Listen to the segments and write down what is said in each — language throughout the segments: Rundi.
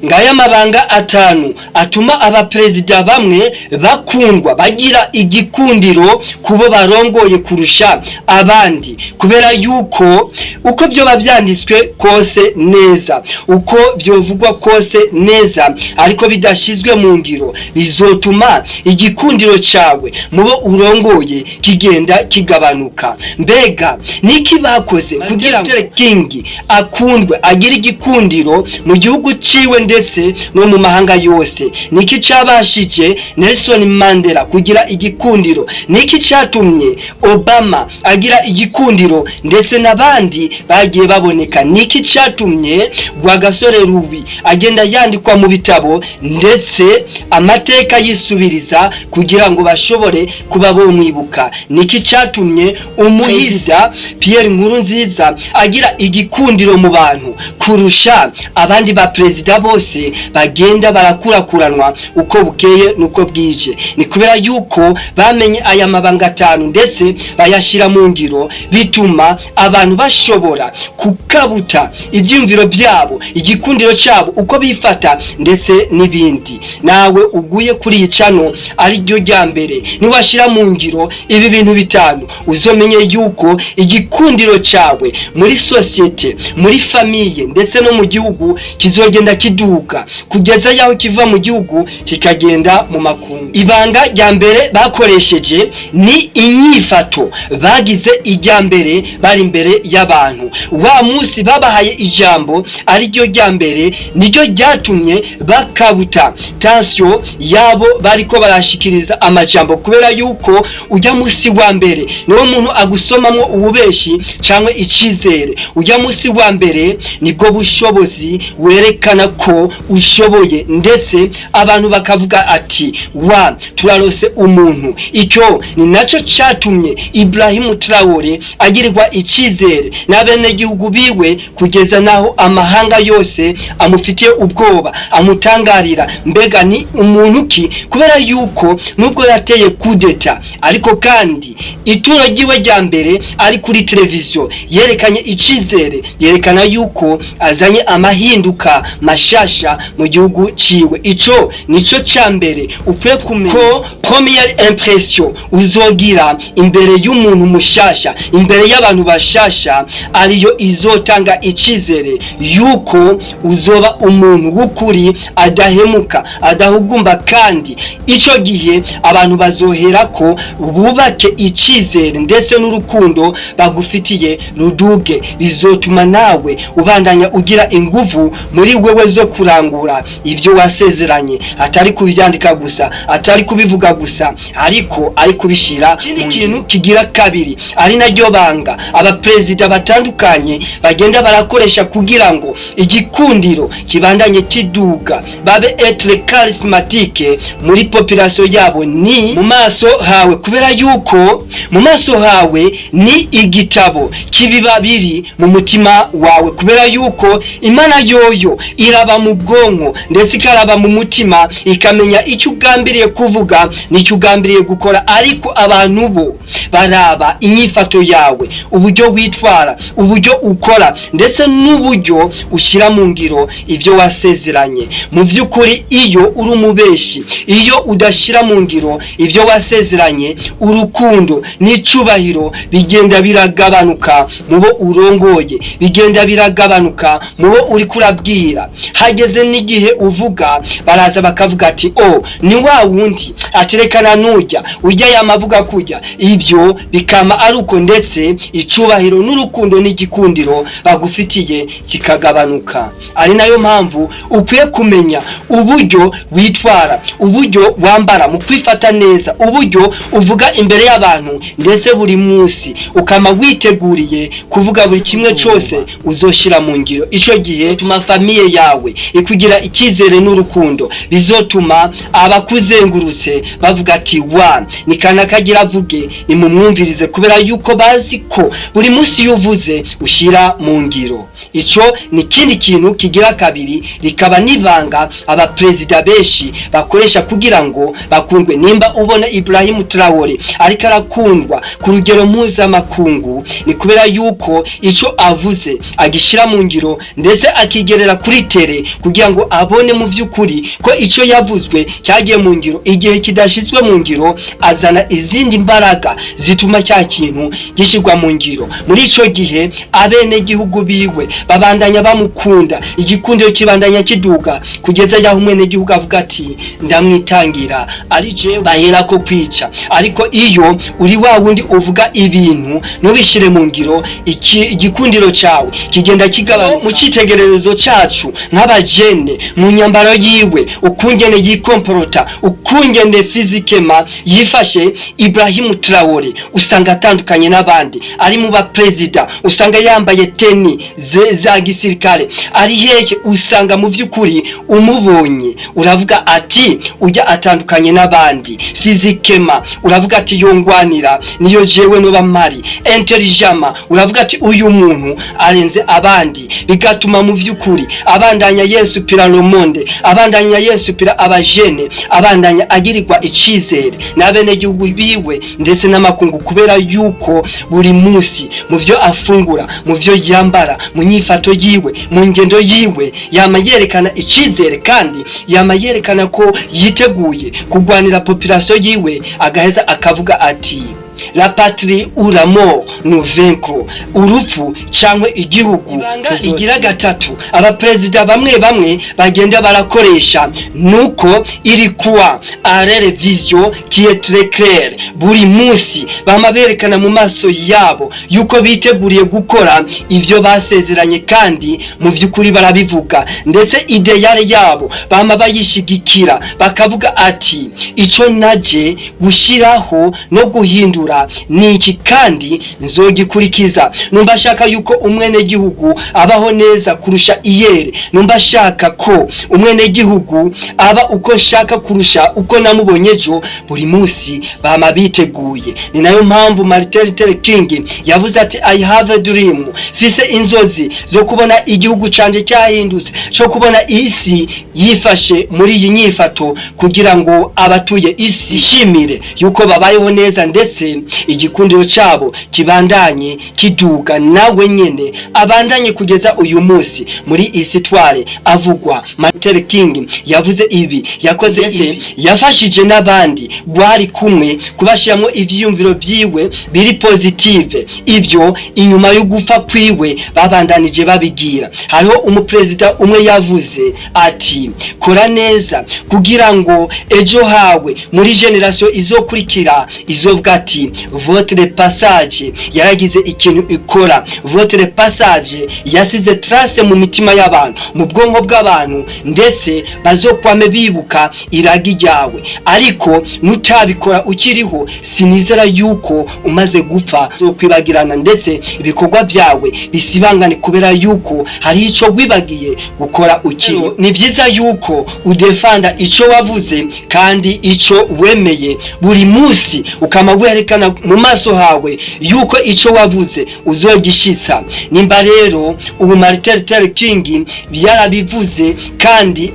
ngaya mabanga atanu atuma abaperezida bamwe bakundwa bagira igikundiro kubo barongoye kurusha abandi, kubera yuko uko byo bavyanditswe kose neza, uko byovugwa kose neza, ariko bidashizwe mu ngiro bizotuma igikundiro cawe mubo urongoye kigenda kigabanuka. Mbega niki bakoze kugira ngo King akundwe agira igikundiro mu gihugu ciwe ndetse no mu mahanga yose? Niki cabashije Nelson Mandela kugira igikundiro? Niki catumye Obama agira igikundiro ndetse nabandi bagiye baboneka? Niki catumye Rwagasore Rubi agenda yandikwa mu bitabo ndetse amateka yisubiriza kugira ngo bashobore kuba bomwibuka? Niki catumye umuhiza Pierre Nkurunziza agira igikundiro mu bantu kurusha abandi ba president bose bagenda barakurakuranwa uko bukeye nuko bwije? Ni kubera yuko bamenye aya mabanga atanu ndetse bayashira mu ngiro, bituma abantu bashobora kukabuta ibyumviro byabo, igikundiro cyabo, uko bifata ndetse n'ibindi. Nawe uguye kuri icano ari ryo rya mbere, niwashira mu ngiro ibi bintu bitanu, uzomenye yuko igikundiro cyawe muri societe, muri famille ndetse no mu gihugu kizogenda kiduka kugeza yaho kiva mu gihugu kikagenda mu makungu. Ibanga rya mbere bakoresheje ni inyifato bagize ijya mbere bari imbere y'abantu. Wa munsi babahaye ijambo ari ryo rya mbere, niryo ryatumye bakabuta tension yabo bariko barashikiriza amajambo, kubera yuko ujya munsi wa mbere niwo muntu agusomamwo ububeshi cyangwa icizere. Ujya munsi wa mbere nibwo bushobozi werekana ko ushoboye, ndetse abantu bakavuga ati wa turarose umuntu. Icyo ni naco catumye Ibrahim Traore agirirwa icizere n'abene gihugu biwe kugeza naho amahanga yose amufitiye ubwoba, amutangarira. Mbega ni umuntu ki? Kubera yuko nubwo yateye kudeta, ariko kandi ituro giwe rya mbere ari kuri televiziyo yerekanye icizere, yerekana yuko azanye amahinduka mashasha mu gihugu ciwe. Ico nico ca mbere ukwiye kumenya ko première impression uzogira imbere y'umuntu mushasha, imbere y'abantu bashasha, ariyo izotanga icizere yuko uzoba umuntu w'ukuri, adahemuka, adahugumba, kandi ico gihe abantu bazohera ko bubake icizere ndetse n'urukundo bagufitiye ruduge. Bizotuma nawe ubandanya ugira inguvu muri wewe zo kurangura ibyo wasezeranye, atari kubyandika gusa, atari kubivuga gusa, ariko ari kubishira. Ikindi kintu kigira kabiri ari naryo banga abaperezida batandukanye bagenda barakoresha kugira ngo igikundiro kibandanye kiduga, babe etre charismatique muri population yabo, ni mu maso hawe. Kubera yuko mu maso hawe ni igitabo kibiba biri mu mutima wawe, kubera yuko Imana yoyo iraba mu bwonko ndetse ikaraba mu mutima, ikamenya icyo ugambiriye kuvuga n'icyo ugambiriye gukora. Ariko abantu bo baraba inyifato yawe, uburyo witwara, uburyo ukora, ndetse n'uburyo ushyira mu ngiro ibyo wasezeranye. Mu by'ukuri iyo uri umubeshi, iyo udashyira mu ngiro ibyo wasezeranye, urukundo n'icubahiro bigenda biragabanuka mubo urongoye, bigenda biragabanuka mubo uri kurabwira. Hageze n'igihe uvuga baraza bakavuga ati oh ni wa wundi aterekana nujya ujya yamavuga kujya. Ibyo bikama aruko, ndetse icubahiro n'urukundo n'igikundiro bagufitiye kikagabanuka. Ari nayo mpamvu ukwiye kumenya uburyo witwara, uburyo wambara mu kwifata neza, uburyo uvuga imbere y'abantu, ndetse buri munsi ukama witeguriye kuvuga buri kimwe cyose uzoshira mu ngiro. Ico gihe tuma famille yawe ikugira ikizere n'urukundo, bizotuma abakuzengurutse bavuga ati wa ni kana kagira avuge nimumwumvirize, kubera yuko bazi ko buri munsi yuvuze ushira mu ngiro. Ico ni kindi kintu kigira kabiri, rikaba nibanga abaperezida benshi bakoresha kugira ngo bakundwe. Nimba ubona Ibrahim Traore ariko arakundwa ku rugero mpuzamakungu, ni kubera yuko ico avuze agishira mu ngiro ndetse akigerera kuri tere kugira ngo abone mu vy'ukuri ko ico yavuzwe cyagiye mu ngiro. Igihe kidashizwe mu ngiro azana izindi mbaraga zituma cya kintu gishirwa mu ngiro. Muri ico gihe abene gihugu biwe babandanya bamukunda, igikundiro kibandanya kiduga kugeza yaho umwene gihugu avuga ati ndamwitangira ari je bahera ko kwica. Ariko iyo uri wa wundi uvuga ibintu nubishire mu ngiro, igikundiro cyawe kigenda kigabanya. Mu citegererezo cyacu nk'abajene mu nyambaro yiwe, ukungene yikomporota, ukungene fizikema yifashe, Ibrahim Traore usanga atandukanye n'abandi. Ari mu ba president usanga yambaye teni za gisirikare. Ari hehe usanga mu vy'ukuri umubonye uravuga ati ujya atandukanye n'abandi. Fizikema uravuga ati yongwanira niyo jewe no bamari. Intelligent uravuga ati uyu muntu arenze abandi, bigatuma mu vy'ukuri abandanya Yesu pira le monde, abandanya Yesu pira abajene, abandanya agirirwa icizere n'abene gihugu biwe ndetse n'amakungu, kubera yuko buri munsi mu vyo afungura, mu vyo yambara, mu nyifato yiwe, mu ngendo yiwe yama yerekana icizere kandi yama yerekana ko yiteguye kugwanira population yiwe. Agaheza akavuga ati la patrie ou la mort nous vaincrons, urupfu cyangwa igihugu. Igira gatatu abaperezida bamwe bagenda barakoresha nuko iri kuwa arere vision qui est très claire. Buri munsi bama berekana mu maso yabo yuko biteguriye gukora ivyo basezeranye, kandi mu vy'ukuri barabivuga, ndetse ideale yabo bama bayishigikira bakavuga ati ico naje gushiraho no guhindura niki kandi nzogikurikiza. Numba shaka yuko umwene gihugu abaho neza kurusha iyere, numba shaka ko umwene gihugu aba uko shaka kurusha uko namubonyejo. Buri munsi bama biteguye. Ni nayo mpamvu Martin Luther King yavuze ati I have a dream, fise inzozi zo kubona igihugu canje cyahindutse, cyo kubona isi yifashe muri iyi nyifato, kugira ngo abatuye isi shimire yuko babayeho neza, ndetse igikundiro cyabo kibandanye kiduga, nawe nyene abandanye kugeza uyu munsi muri histoire avugwa. Martin Luther King yavuze ibi, yakoze ibi, yafashije n'abandi gwari kumwe kubashiramo ivyiyumviro byiwe biri positive. Ibyo inyuma yo gupfa kwiwe babandanije babigira. Hariho umuperezida umwe yavuze ati kora neza kugira ngo ejo hawe muri generation izokurikira izovuga ati votre passage yaragize ikintu ikora. Votre passage yasize trace mu mitima y'abantu, mu bwonko bw'abantu, ndetse bazokwame bibuka iragi ryawe. Ariko nutabikora ukiriho, sinizera yuko umaze gupfa zo kwibagirana, ndetse ibikorwa byawe bisibangane kubera yuko hari ico wibagiye gukora ukiriho. Ni byiza yuko udefanda ico wavuze kandi ico wemeye buri munsi, ukama werekana mu maso hawe yuko ico wavuze uzogishitsa. Nimba rero ubu Martin Luther King byarabivuze kandi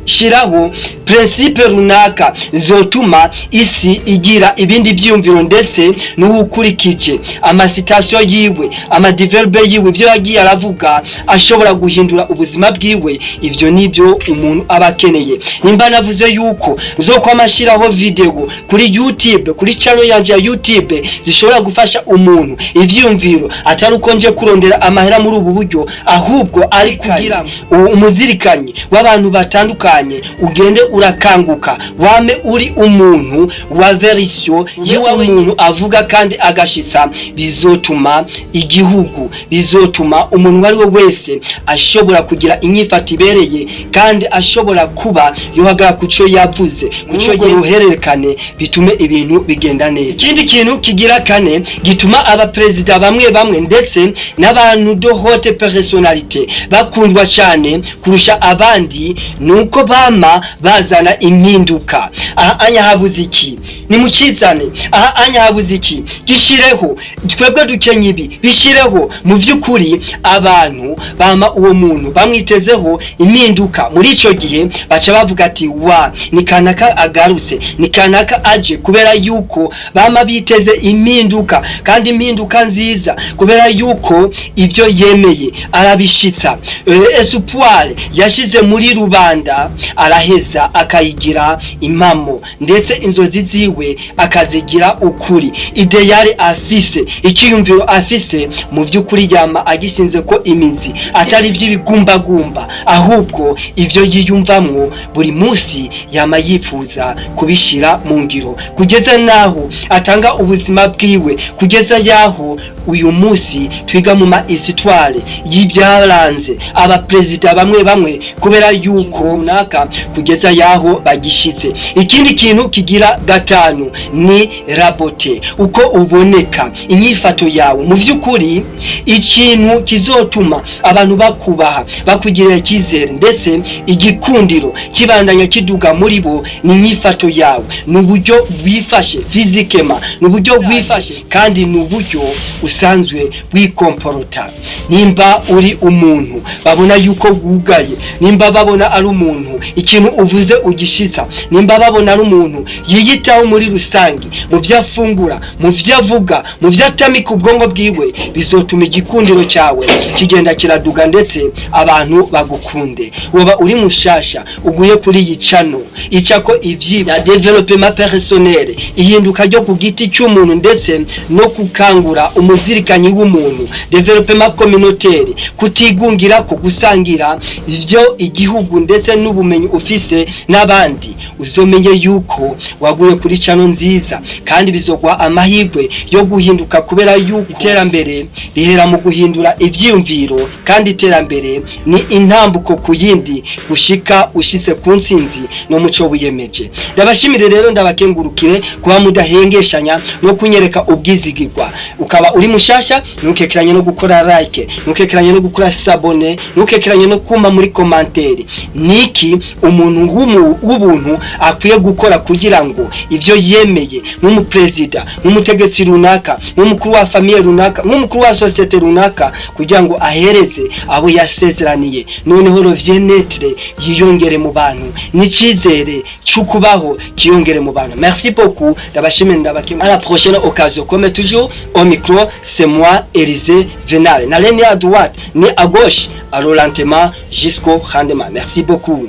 shiraho principe runaka zotuma isi igira ibindi byumviro, ndetse n'ukurikije amasitasiyo yiwe, amadiverbe yiwe, byo yagiye aravuga ashobora guhindura ubuzima bwiwe. Ivyo nibyo umuntu abakeneye. Nimba navuze yuko zo kwamashiraho video kuri YouTube, kuri channel yanje ya YouTube, zishobora gufasha umuntu ivyumviro atari uko nje kurondera amahera muri ubu buryo, ahubwo ari kugira umuzirikanye w'abantu batandukanye, ugende urakanguka, wame uri umuntu wa verisiyo yewe umuntu avuga kandi agashitsa. Bizotuma igihugu, bizotuma umuntu wari we wese ashobora kugira inyifato ibereye, kandi ashobora kuba yohaga kuco yavuze, kuco yeruherekane, bitume ibintu bigenda neza. Ikindi kintu kigira kane gituma abaperezida bamwe ndetse n'abantu de haute personnalité bakundwa cyane kurusha abandi, nuko nuko bama bazana impinduka. Aha anya habuze iki? Nimukizane. Aha anya habuze iki? Gishireho. Twebwe dukenye ibi bishireho. Mu vy'ukuri abantu bama uwo muntu bamwitezeho impinduka. Muri ico gihe baca bavuga ati wa ni kanaka agarutse, ni kanaka aje, kubera yuko bama biteze impinduka, kandi impinduka nziza, kubera yuko ibyo yemeye arabishitsa. Espoir yashize muri rubanda araheza akayigira impamo, ndetse inzozi ziwe akazigira ukuri. Ideale afise, ikiyumviro afise, mu vy'ukuri yama agishinze ko imizi atari ivy'ibigumbagumba, ahubwo ivyo yiyumvamwo buri munsi yama yifuza kubishira mu ngiro, kugeza naho atanga ubuzima bwiwe, kugeza yaho uyu munsi twiga mu histoire y'ibyaranze aba president bamwe bamwe, kubera yuko runaka kugeza yaho bagishitse. Ikindi kintu kigira gatanu ni rabote, uko uboneka, inyifato yawe. Mu vy'ukuri ikintu kizotuma abantu bakubaha, bakugirira icyizere, ndetse igikundiro kibandanya kiduga muri bo ni inyifato yawe, n'uburyo wifashe fizikema, n'uburyo wifashe kandi n'uburyo usanzwe wikomporota. Nimba uri umuntu babona yuko wugaye, nimba babona ari umuntu ikintu uvuze ugishitsa, nimba babona ari umuntu yiyitaho muri rusangi, mu vyafungura, mu vyavuga, mu vyatamika ubwongo bwiwe, bizotuma igikundiro cyawe kigenda kiraduga, ndetse abantu bagukunde. Woba uri mushasha uguye kuri iyi channel icako ivyi ya development personnel, ihinduka ryo ku giti cy'umuntu, ndetse no kukangura umuzirikanyi w'umuntu, development communautaire, kutigungira ko gusangira ivyo igihugu ndetse n'ubumenyi ufise n'abandi. Uzomenye yuko waguye kuri channel nziza, kandi bizogwa amahirwe yo guhinduka, kubera yuko iterambere rihera mu guhindura ivyiyumviro, kandi iterambere ni intambuko ku yindi gushika ushitse ku ntsinzi no muco wiyemeje. Ndabashimire rero, ndabakengurukire kuba mudahengeshanya no kunyereka ubwizigirwa. Ukaba uri mushasha, ntukekeranye no gukora like, ntukekeranye no gukora sabone, ntukekeranye no kuma muri commentaire. Niki umuntu w'ubuntu akwiye gukora kugira ngo ivyo yemeye nk'umupresident, nk'umutegetsi runaka, nk'umukuru wa famille runaka, nk'umukuru wa societe runaka, kugira ngo ahereze abo yasezeraniye, noneho rovienetre yiyongere mu bantu, n'icizere cy'ukubaho kiyongere mu bantu. Merci beaucoup, ndabashimira, ndabakemura. À la prochaine occasion, comme toujours au micro, c'est moi Élisée Venal. N'allez ni à droite ni à gauche, allons lentement jusqu'au rendement. Merci beaucoup.